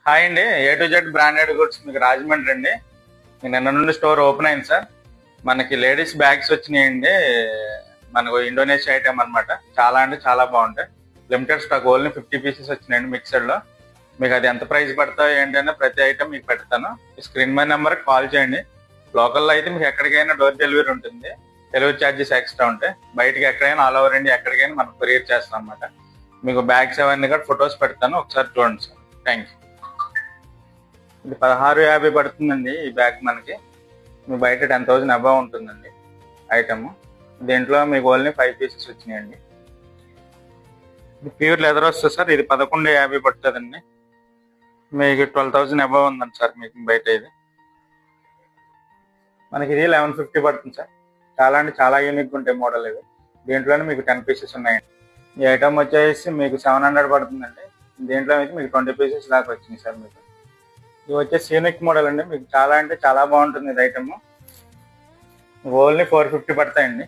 Hi అండి, A to Z branded goods మీకు రాజమండ్రి అండి. నిన్న నుండి స్టోర్ ఓపెన్ అయింది సార్. మనకి లేడీస్ బ్యాగ్స్ వచ్చినాయండి. మనకు ఇండోనేషియా ఐటమ్ అనమాట. చాలా అంటే చాలా బాగుంటాయి. లిమిటెడ్ స్టాక్, ఓన్లీ 50 పీసెస్ వచ్చినాయండి మిక్సర్లో. మీకు అది ఎంత ప్రైస్ పడతాయో ఏంటంటే ప్రతి ఐటమ్ మీకు పెడతాను. స్క్రీన్ మై నెంబర్కి కాల్ చేయండి. లోకల్లో అయితే మీకు ఎక్కడికైనా డోర్ డెలివరీ ఉంటుంది. డెలివరీ ఛార్జెస్ ఎక్స్ట్రా ఉంటాయి. బయటకి ఎక్కడైనా ఆల్ ఓవర్ ఇండియా ఎక్కడికైనా మనం కొరియర్ చేస్తాం అనమాట. మీకు బ్యాగ్స్ అవన్నీ కూడా ఫొటోస్ పెడతాను, ఒకసారి చూడండి సార్. Thank you. ఇది 1650 పడుతుందండి ఈ బ్యాగ్. మనకి మీ బయట 10,000 అబవ్ ఉంటుందండి ఐటమ్. దీంట్లో మీకు ఓన్లీ 5 పీసెస్ వచ్చినాయండి. ఇది ప్యూర్ లెదర్ వస్తుంది సార్. ఇది 1150 పడుతుందండి. మీకు 12,000 అబవ్ ఉందండి సార్ మీకు బయట. ఇది మనకి ఇది 1150 పడుతుంది సార్. చాలా అంటే చాలా యూనిక్గా ఉంటాయి మోడల్ ఇది. దీంట్లోనే మీకు 10 పీసెస్ ఉన్నాయండి. ఈ ఐటమ్ వచ్చేసి మీకు 700 పడుతుందండి. దీంట్లో అయితే మీకు 20 పీసెస్ దాకా వచ్చింది సార్. మీకు ఇది వచ్చేసి యూనిక్ మోడల్ అండి. మీకు చాలా అంటే చాలా బాగుంటుంది ఇది ఐటమ్. ఓన్లీ 450 పడతాయండి.